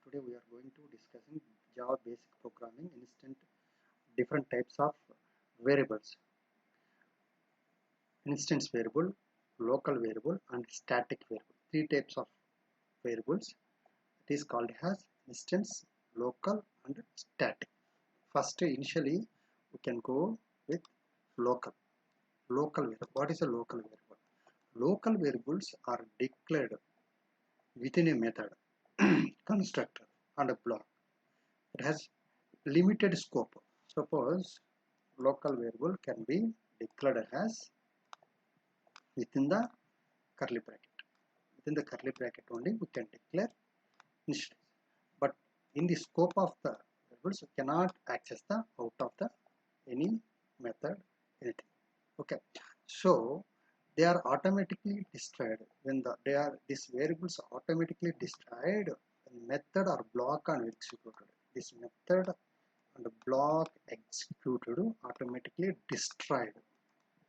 Today we are going to discussing Java basic programming different types of variables, instance variable, local variable and static variable. Three types of variables. It is called as instance, local and static. First, initially we can go with local. Local variable. What is a local variable? Local variables are declared within a method, constructor and a block. It has limited scope. Suppose local variable can be declared as within the curly bracket. Within the curly bracket only we can declare instance. But in the scope of the variables we cannot access the out of the any method anything. Okay. So they are automatically destroyed when these variables are automatically destroyed when method or block are executed. This method and block executed automatically destroyed.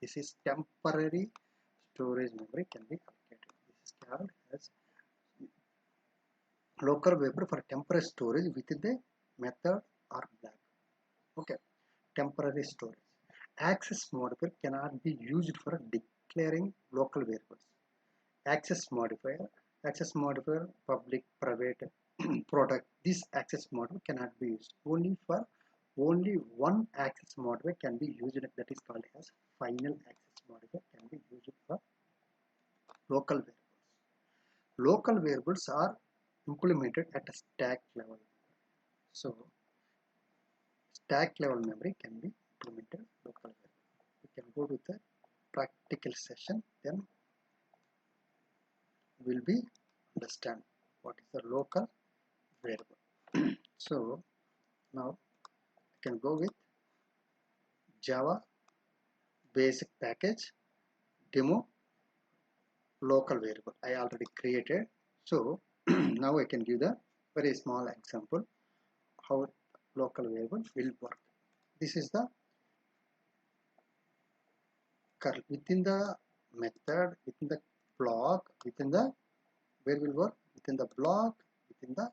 This is temporary storage memory can be allocated. This is called as local variable for temporary storage within the method or block. Okay, temporary storage. Access modifier cannot be used for declaring local variables. Access modifier, public, private, product. This access modifier cannot be used. Only one access modifier can be used. That is called as final access modifier can be used for local variables. Local variables are implemented at a stack level. So stack level memory can be implemented local variable. We can go to the practical session, then will be understand what is the local variable. So now I can go with Java basic package demo local variable I already created. So now I can give the very small example how local variable will work. This is the curl within the method, within the block, within the where will work within the block, within the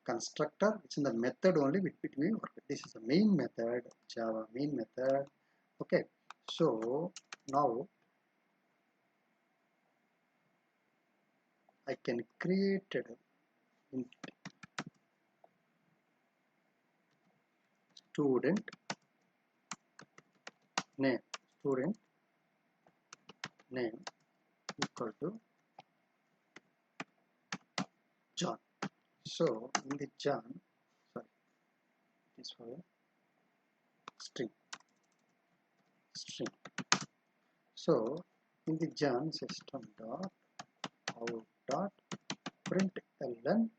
constructor, which in the method only with will work. This is the main method, Java main method. Okay, so now I can create int student name equal to John. So in the John, sorry, it is for string. So in the John system dot out dot println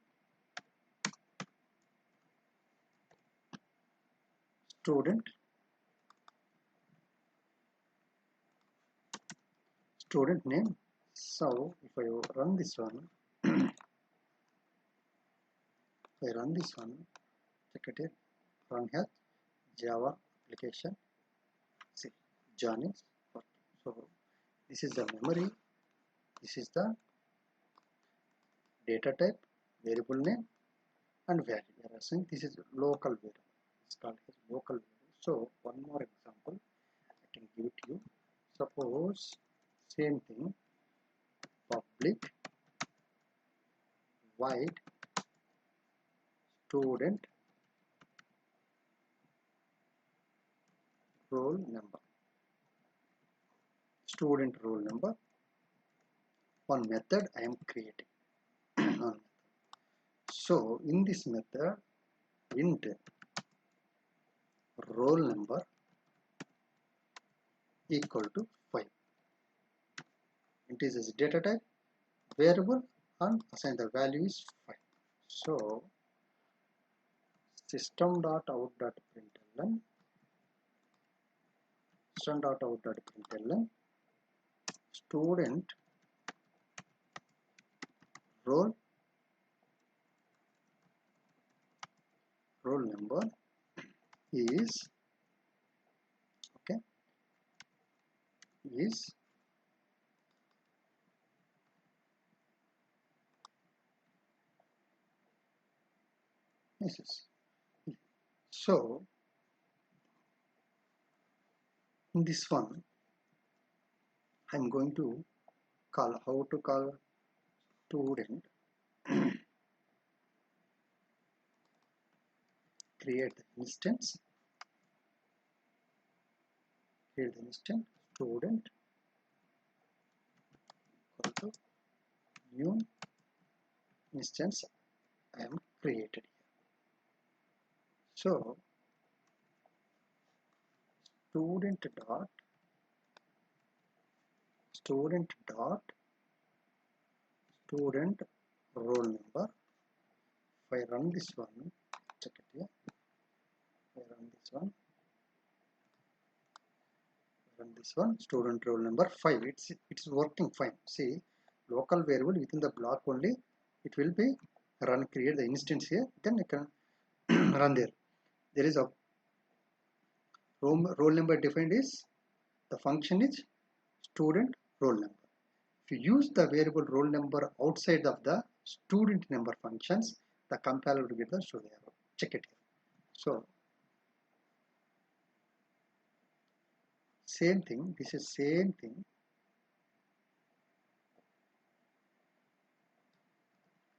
student name. So if I run this one, check it, run here, Java application. See, John is working. So this is the memory, this is the data type, variable name and value. We are saying this is local variable. It's called as local variable. So one more example I can give it to you. Suppose same thing, public void student roll number. Student roll number. One method I am creating. So in this method, int roll number equal to 5. Int is data type, variable and assign the value is 5. So system.out.println student roll number is This is so. In this one, I'm going to call how to call student. Create the instance. Create the instance student equal to new instance I am created here. So student dot student roll number. If I run this one, check it here. If I run this one, student roll number 5. It's working fine. See, local variable within the block only it will be run. Create the instance here, then I can run there. There is a roll number defined is the function is student roll number. If you use the variable roll number outside of the student number functions, the compiler will get the show error. Check it here. So same thing. This is same thing.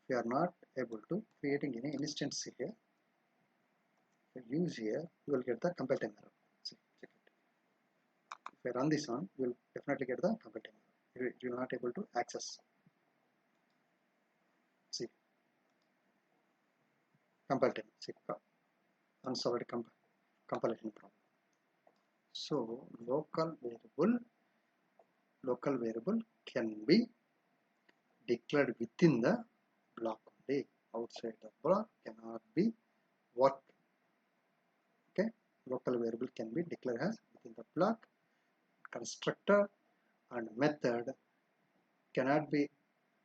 We are not able to creating any instance here. If you use here, you will get the compile time error. See, check it. If I run this one, you will definitely get the compile time error. You will not able to access. See, compile time. See, unsolved compilation problem. So local variable can be declared within the block only. Outside the block cannot be worked. Okay, local variable can be declared as within the block. Constructor and method cannot be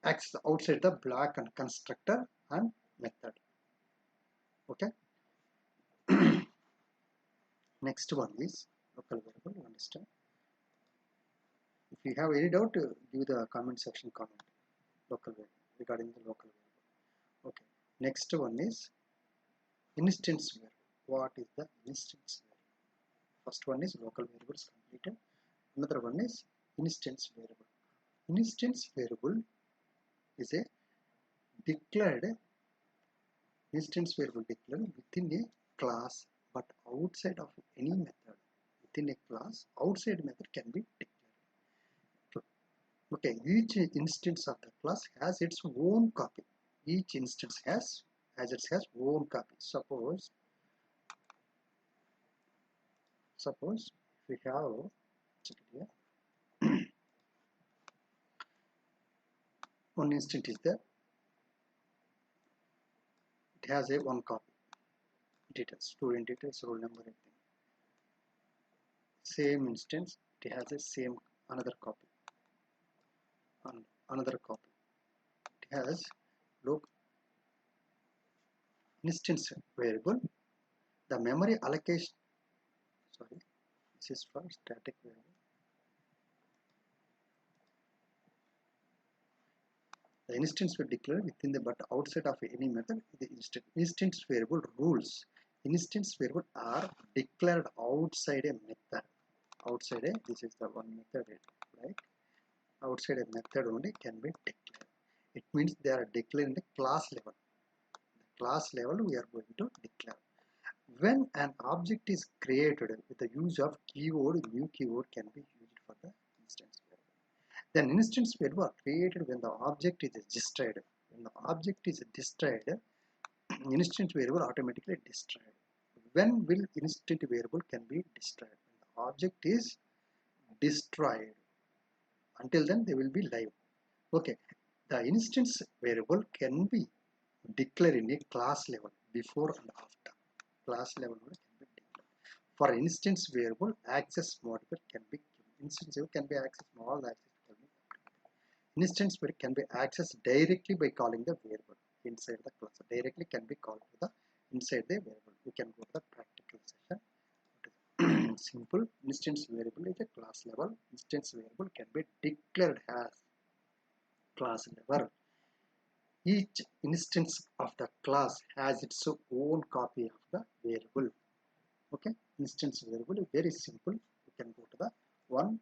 accessed outside the block and constructor and method. Okay. Next one is local variable. You understand? If you have any doubt, give the comment section comment. Local variable regarding the local variable. Okay. Next one is instance variable. What is the instance variable? First one is local variables completed. Another one is instance variable. Instance variable is a declared instance variable declared within a class but outside of any method. Within a class, outside method can be declared. Okay, each instance of the class has its own copy. Each instance has own copy. Suppose we have, check it here. One instance is there. It has a one copy. Details, student details, roll number, everything. Same instance, it has a same another copy. And another copy. It has look instance variable. The memory allocation. Sorry, this is for static variable. The instance will declare within the but outside of any method. The instance variable rules. Instance variable are declared outside a method. Outside a, this is the one method, right? Outside a method only can be declared. It means they are declared in the class level. The class level we are going to declare. When an object is created with the use of keyword, new keyword can be used for the instance variable. Then instance variable are created when the object is destroyed. When the object is destroyed, instance variable automatically destroyed. When will instance variable can be destroyed? When the object is destroyed. Until then they will be live. Okay, the instance variable can be declared in a class level before and after. Class level can be declared. For instance variable, access modifier can be given. Instance variable can be accessed, all access can be. Instance variable can be accessed directly by calling the variable inside the class. Directly can be called to the inside the variable. We can go to the practical session. Simple. Instance variable is a class level. Instance variable can be declared as class level. each instance of the class has its own copy of the variable. Okay, instance variable is very simple. You can go to the one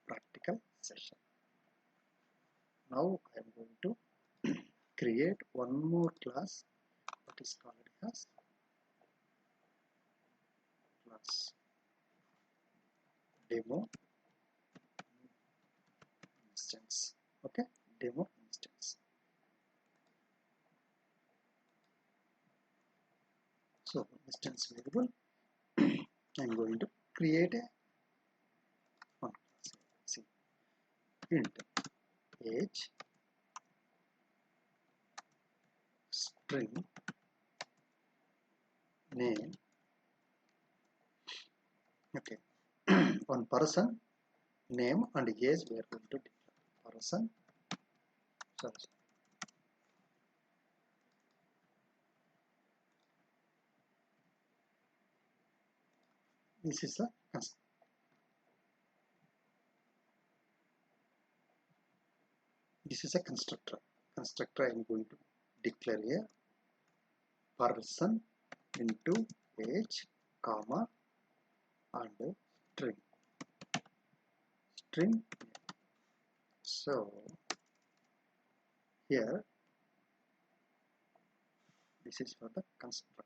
practical session. Now I am going to create one more class that is called as class demo instance. Okay, demo instance. So instance variable, I'm going to create a one class. See, int age string name. Okay, one person name and age we are going to declare. Person, sorry. This is a constructor. Constructor I am going to declare here person into age, comma, and string. So here this is for the constructor.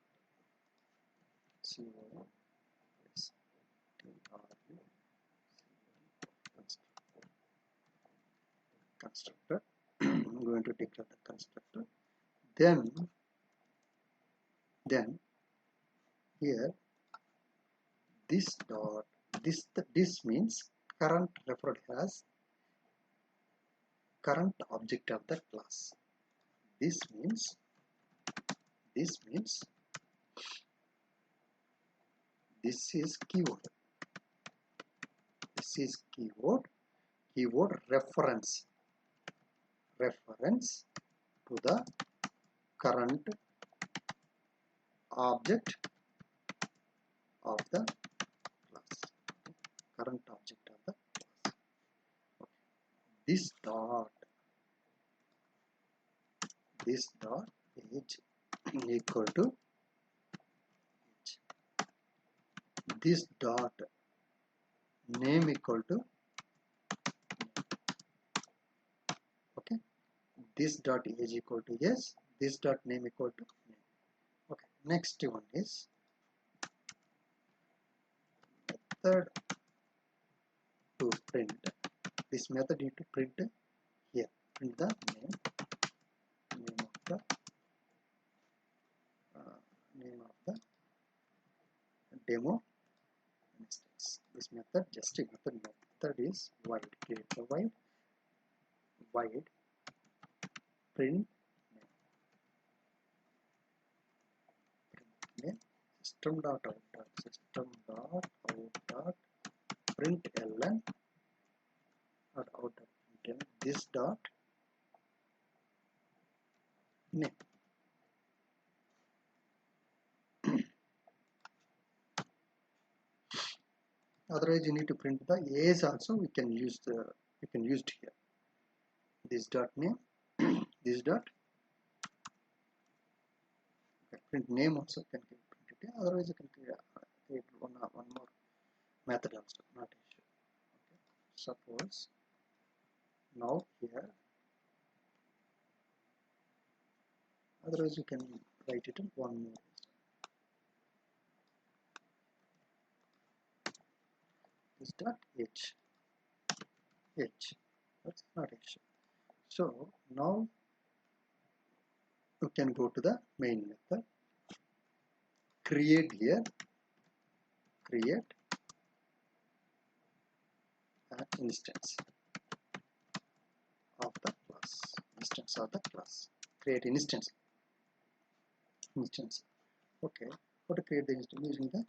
Constructor. I'm going to declare the constructor. Then here this dot this means current referred as current object of the class. This means this is keyword. This is keyword reference to the current object of the class. Current object of the class. Okay. This dot age equal to age. This dot name equal to okay. This dot age equal to yes. This dot name equal to name. Okay. Next one is method to print. This method need to print here. Print the name of the demo instance. This method method is void. Create the void print name system dot out dot print ln or out dot print this dot name. Otherwise you need to print the age also. We can use here. This dot name this dot print name also can print it here. Otherwise you can create one more method also, not issue. Okay. Suppose now here, otherwise you can write it in one more. This dot h that's not issue. So now you can go to the main method, create here, create an instance of the class. Create instance. Okay, how to create the instance? Using the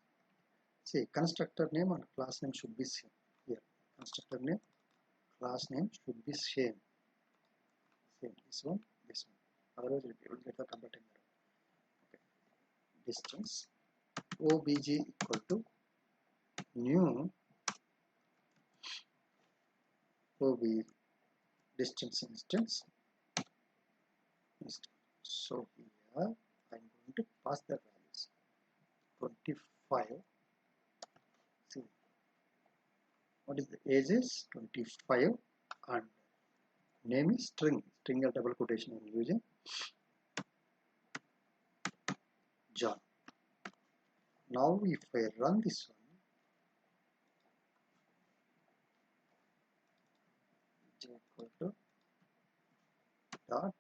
constructor name and class name should be same here. Constructor name, class name should be same. This one. Otherwise it will get a computing error. Okay. Distance obj equal to new ob distance instance instance. So here I'm going to pass the values 25. See what is the age is 25 and name is string a double quotation I'm using John. Now if I run this one, j equal to dot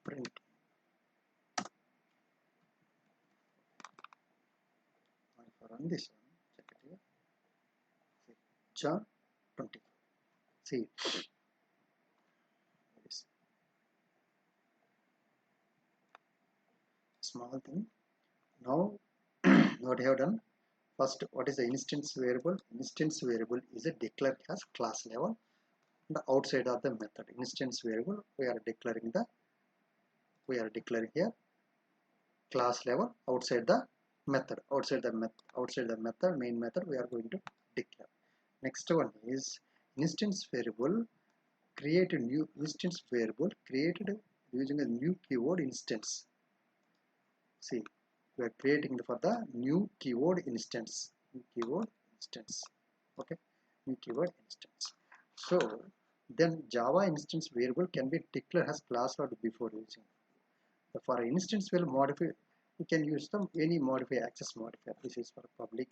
print. Now if I run this one, check it here. See, John 25. See this small thing. Now what I have done, first what is the instance variable? Instance variable is a declared as class level and outside of the method. Instance variable we are declaring here class level outside the method. Outside the method main method we are going to declare. Next one is instance variable. Create a new instance variable created using a new keyword instance. See, we are creating for the new keyword instance. Okay, new keyword instance. So then Java instance variable can be declared as class or before using. For instance will modify, you can use them any modify access modifier. This is for public,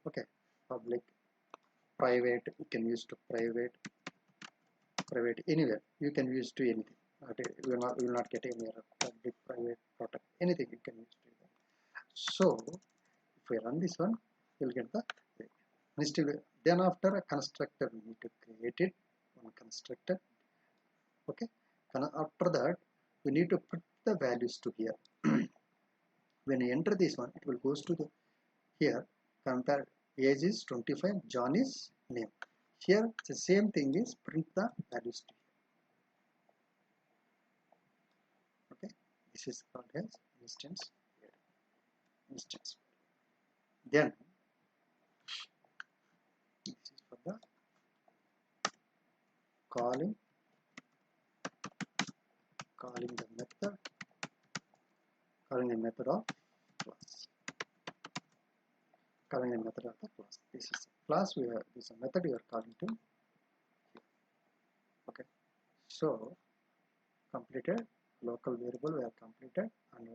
okay, public, private. You can use to private anywhere. You can use to anything. You will not get any error. Public, private, protect, anything you can use to that. So if we run this one, you'll get the then after a constructor we need to create it, one constructor. Okay, and after that we need to put the values to here. When you enter this one, it will goes to the here compare age is 25, John is name. Here the same thing is print the values to here. Okay, this is called as instance. Then this is for the calling the method of class. Calling the method of the class. This is a class we have, this is a method we are calling to here. Okay, so completed local variable we have completed and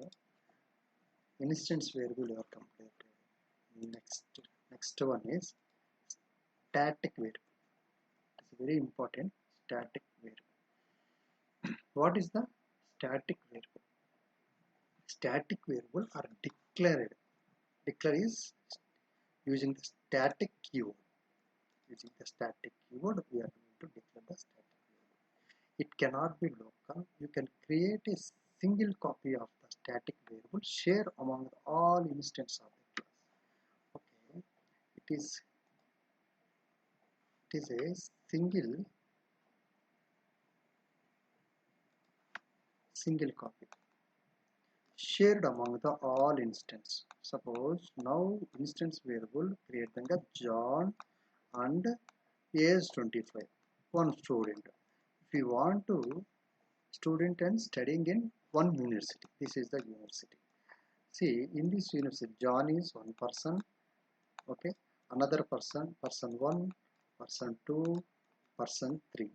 instance variable we have completed. Next one is static variable. It's very important. Static variable. What is the static variable? Static variable are declared. Declare is using the static keyword. Using the static keyword, we are going to declare the static variable. It cannot be local. You can create a single copy of the static variable, share among all instances of the class. Okay, it is a single copy shared among the all instance. Suppose now instance variable create the John and age 25, one student. If you want to student and studying in one university, this is the university. See, in this university John is one person, okay, another person 1, person 2, person 3.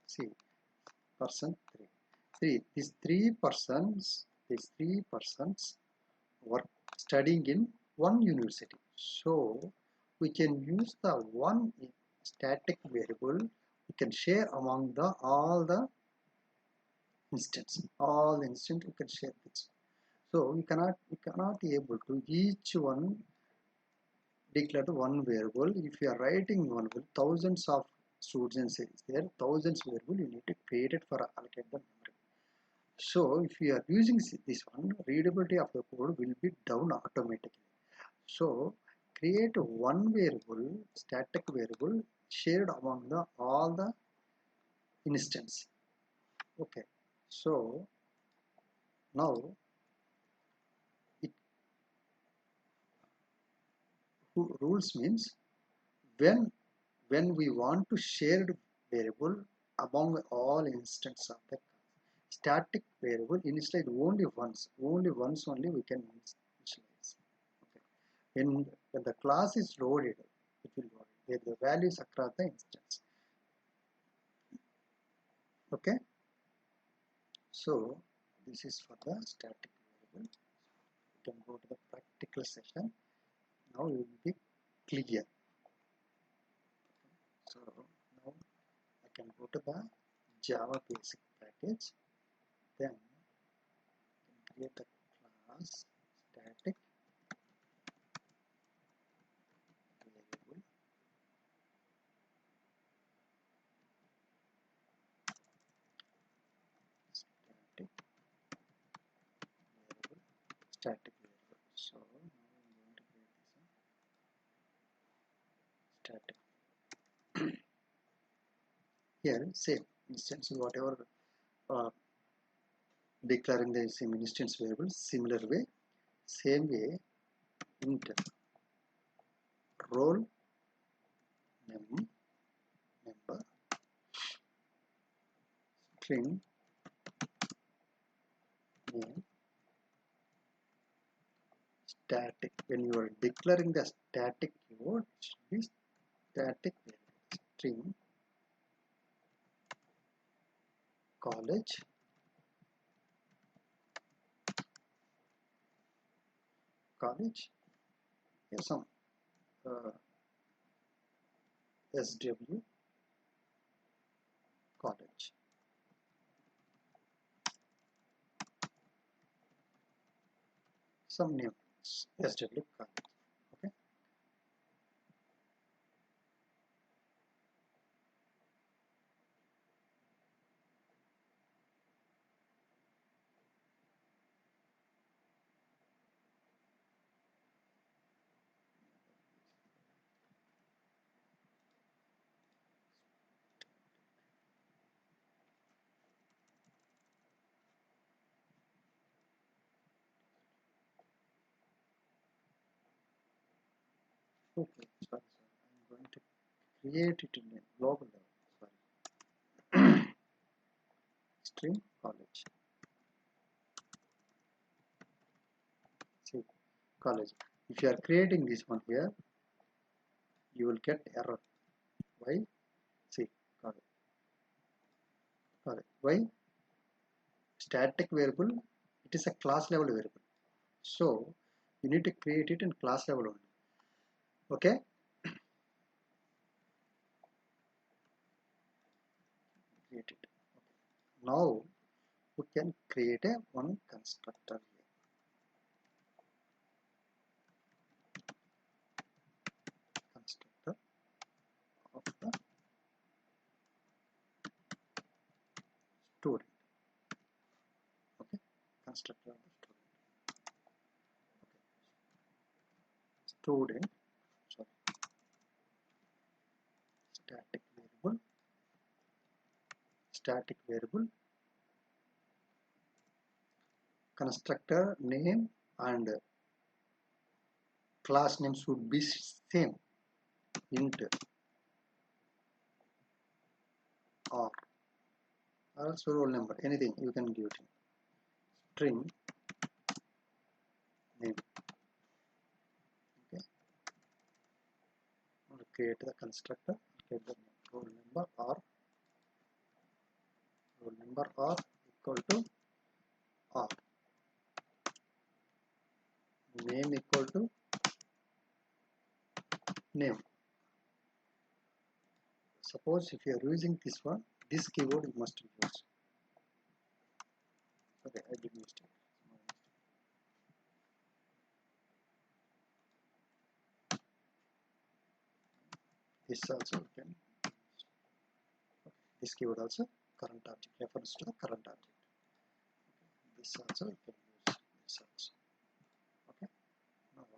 See, person 3. See, these three persons were studying in one university. So we can use the one static variable. We can share among the all the instance. All instance we can share this. So we cannot be able to each one declare one variable. If you are writing one variable, thousands of students is there, thousands variable you need to create it for allocate the memory. So if you are using this one, readability of the code will be down automatically. So create one variable, static variable shared among the all the instance. Okay, so now it rules means when we want to share variable among all instances of the static variable initialize only once. Only we can initialize. Okay. When the class is loaded, it will load the values across the instance. Okay. So this is for the static variable. You can go to the practical session. Now you will be clear. So now I can go to the Java basic package. Then create a class static variable. Static variable. So now I'm going to create this static. Here same instance, whatever declaring the same instance variable, similar way, same way, int roll number string name static. When you are declaring the static keyword, it should be static variable. String college some SW college. Some name SW college. Okay. Okay, sorry. I'm going to create it in a global level. Sorry. String college. See, college. If you are creating this one here, you will get error. Why? See, college. Why? Static variable, it is a class level variable. So you need to create it in class level only. Okay. Create it. Okay. Now we can create a one constructor here. Constructor of the student. Okay. Constructor of the student. Okay. Student. Sorry. Static variable. Constructor name and class name should be same. Int or also roll number, anything you can give it. String name. Okay. We'll create the constructor. Get the roll number or equal to or name equal to name. Suppose if you are using this one, this keyword you must use. Okay, I did mistake. This also you can use. Okay. This keyword also current object refers to the current object. Okay. This also you can use. This also. Okay. Now we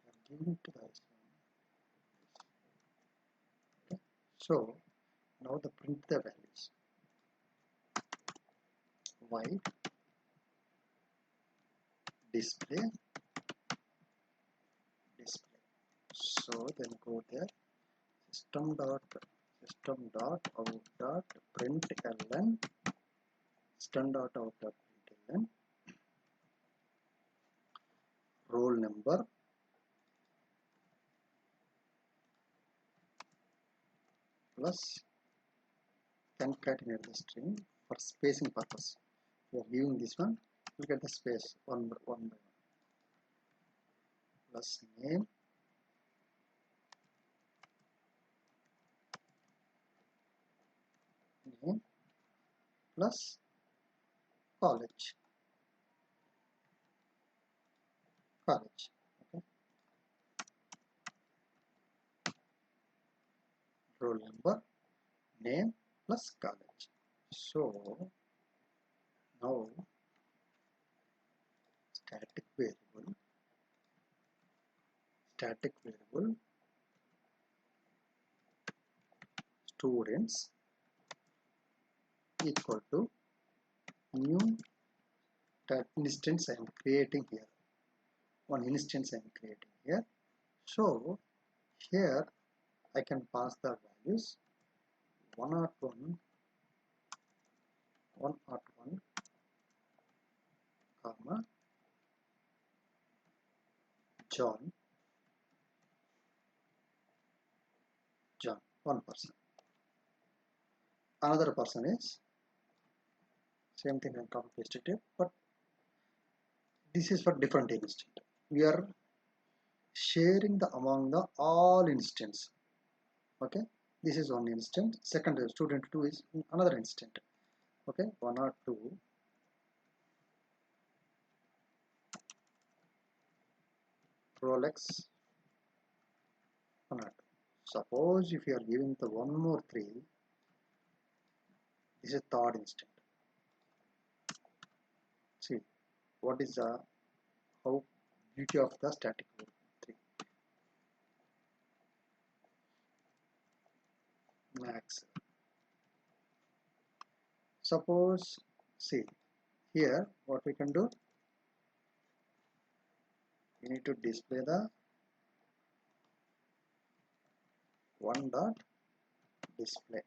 are giving to the one. Okay. So now the print the values. Void display. So then go there, system dot system dot out dot println system dot out dot println roll number plus concatenate the string for spacing purpose. We are giving this one, look at the space one by one plus name plus college. Okay, roll number, name plus college. So now static variable students equal to new instance I am creating here. One instance I am creating here. So here I can pass the values 101, comma John, one person. Another person is same thing, and copy pasted it, but this is for different instance. We are sharing the among the all instance. Okay, this is one instance. Second, student 2 is another instant. Okay, 102 Rolex 102. Suppose if you are giving the one more 3, this is third instant. See what is the how beauty of the static variable 3. Max. Suppose, see here what we can do, we need to display the one dot display.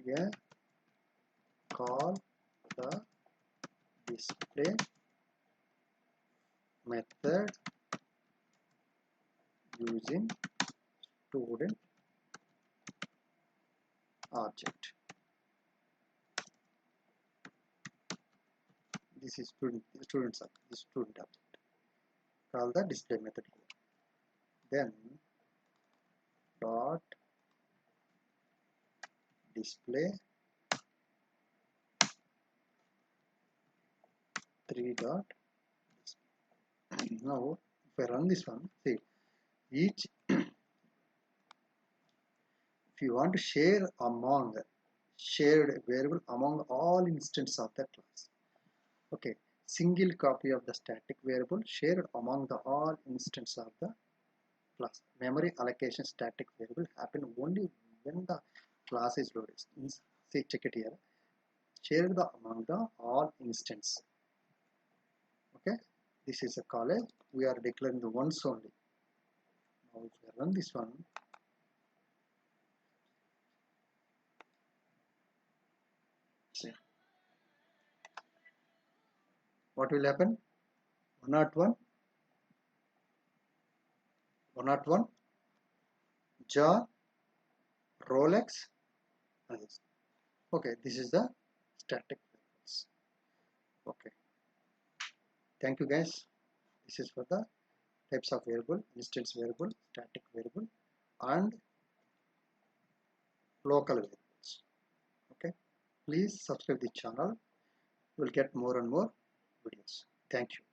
Here call the display method using student object. This is student object. Call the display method here. Then dot display 3 dot display. Now if I run this one, see each if you want to share among shared variable among all instances of that class. Okay, single copy of the static variable shared among the all instances of the class. Memory allocation static variable happen only when the class is loaded. See, check it here. Shared among the all instance. Okay, this is a college. We are declaring the once only. Now if I run this one, see what will happen. 101 John, Rolex. Okay, this is the static variables. Okay, thank you guys. This is for the types of variable: instance variable, static variable, and local variables. Okay, please subscribe the channel. You will get more and more videos. Thank you.